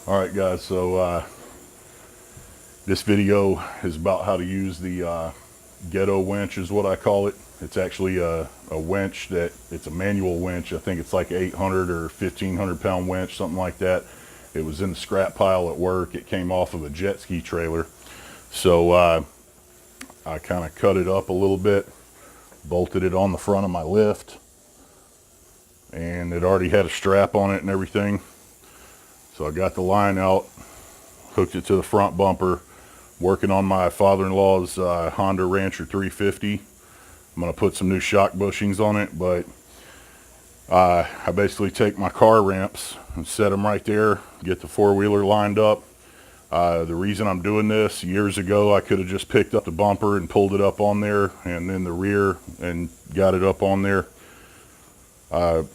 Alright guys, so this video is about how to use the Ghetto winch is what I call it. It's actually a winch it's a manual winch. I think it's like 800 or 1500 pound winch, something like that. It was in the scrap pile at work. It came off of a jet ski trailer. So I kind of cut it up a little bit, bolted it on the front of my lift, and it already had a strap on it and everything. So I got the line out, hooked it to the front bumper, working on my father-in-law's Honda Rancher 350. I'm going to put some new shock bushings on it, but I basically take my car ramps and set them right there, get the four-wheeler lined up. The reason I'm doing this, years ago I could have just picked up the bumper and pulled it up on there, and then the rear and got it up on there.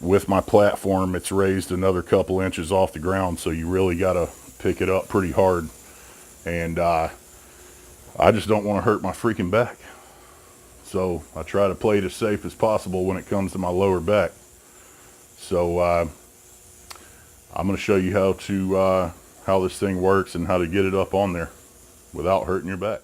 With my platform, it's raised another couple inches off the ground, so you really got to pick it up pretty hard. And I just don't want to hurt my freaking back. So I try to play it as safe as possible when it comes to my lower back. So I'm going to show you how this thing works and how to get it up on there without hurting your back.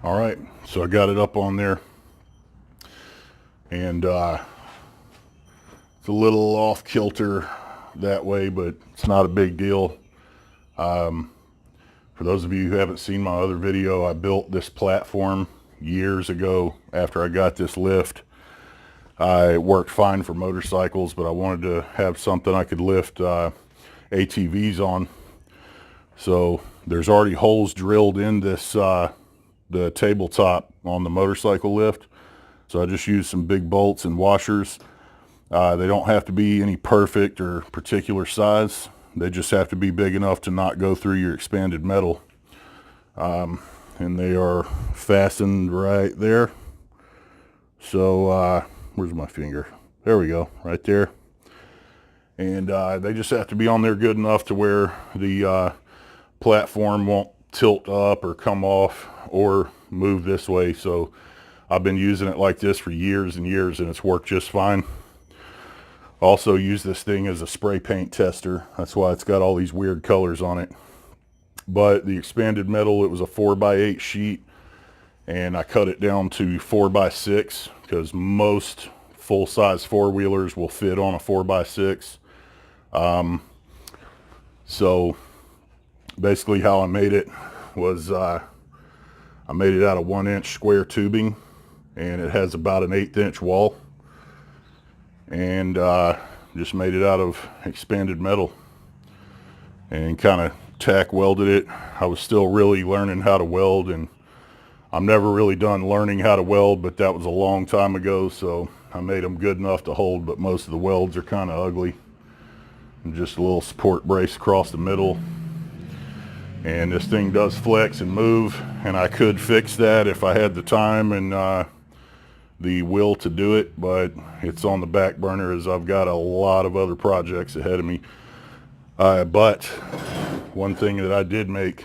All right, so I got it up on there, and it's a little off kilter that way, but it's not a big deal. For those of you who haven't seen my other video, I built this platform years ago after I got this lift. It worked fine for motorcycles, but I wanted to have something I could lift ATVs on. So there's already holes drilled in this the tabletop on the motorcycle lift. So I just used some big bolts and washers. They don't have to be any perfect or particular size. They just have to be big enough to not go through your expanded metal. And they are fastened right there. So where's my finger? There we go, right there. And they just have to be on there good enough to where the platform won't tilt up or come off or move this way. So I've been using it like this for years and years, and it's worked just fine. Also use this thing as a spray paint tester. That's why it's got all these weird colors on it. But the expanded metal, it was a 4x8 sheet, and I cut it down to 4x6 because most full-size four-wheelers will fit on a 4x6. So basically how I made it was I made it out of 1-inch square tubing, and it has about an 1/8 inch wall, and just made it out of expanded metal and kind of tack welded it. I was still really learning how to weld, and I'm never really done learning how to weld, but that was a long time ago, so I made them good enough to hold, but most of the welds are kind of ugly. And just a little support brace across the middle. And this thing does flex and move, and I could fix that if I had the time and the will to do it, but it's on the back burner as I've got a lot of other projects ahead of me. But one thing that I did make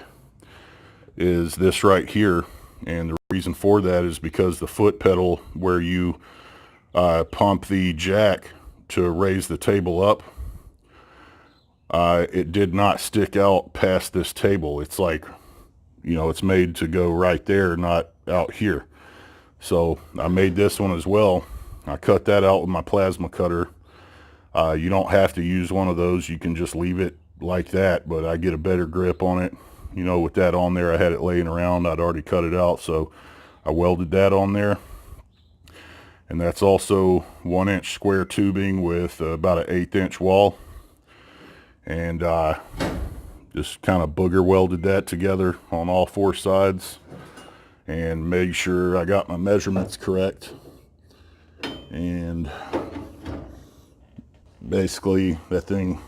is this right here, and the reason for that is because the foot pedal where you pump the jack to raise the table up, it did not stick out past this table. It's like, you know, it's made to go right there, not out here. So I made this one as well. I cut that out with my plasma cutter. You don't have to use one of those. You can just leave it like that, but I get a better grip on it. You know, with that on there, I had it laying around. I'd already cut it out, so I welded that on there. And that's also 1-inch square tubing with about an 1/8 inch wall. And just kind of booger welded that together on all four sides. and make sure I got my measurements correct. And basically that thing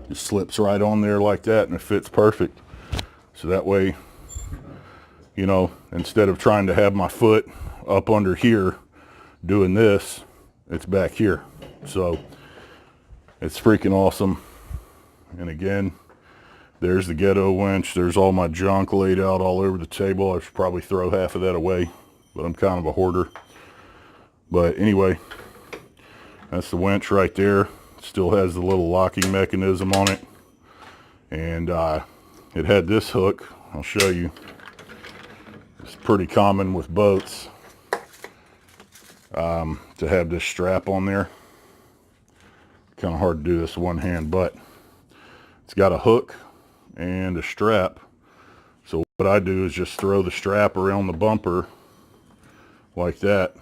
just slips right on there like that, and it fits perfect. So that way, you know, instead of trying to have my foot up under here doing this, it's back here. So it's freaking awesome. And again, there's the Ghetto winch. There's all my junk laid out all over the table. I should probably throw half of that away, but I'm kind of a hoarder. But anyway, that's the winch right there. Still has the little locking mechanism on it. And it had this hook. I'll show you. It's pretty common with boats to have this strap on there. Kind of hard to do this with one hand, but it's got a hook and a strap. So what I do is just throw the strap around the bumper like that,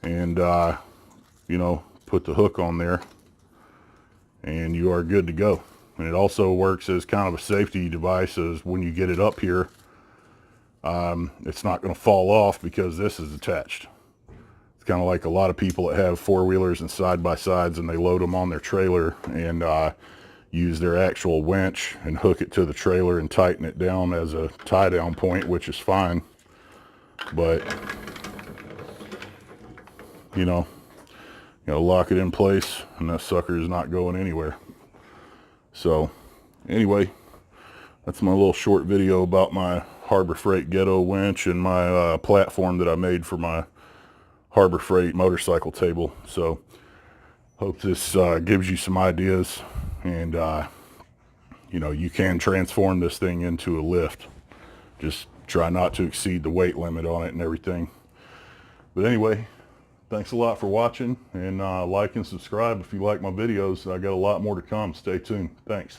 and you know, put the hook on there, and you are good to go. And it also works as kind of a safety device, as when you get it up here, it's not going to fall off because this is attached. It's kind of like a lot of people that have four-wheelers and side-by-sides, and they load them on their trailer and use their actual winch and hook it to the trailer and tighten it down as a tie-down point, which is fine. But you know, lock it in place, and that sucker is not going anywhere. So anyway, that's my little short video about my Harbor Freight Ghetto winch and my platform that I made for my Harbor Freight motorcycle table. So hope this gives you some ideas, and you know, you can transform this thing into a lift. Just try not to exceed the weight limit on it and everything. But anyway, thanks a lot for watching, and like and subscribe if you like my videos. I got a lot more to come. Stay tuned. Thanks.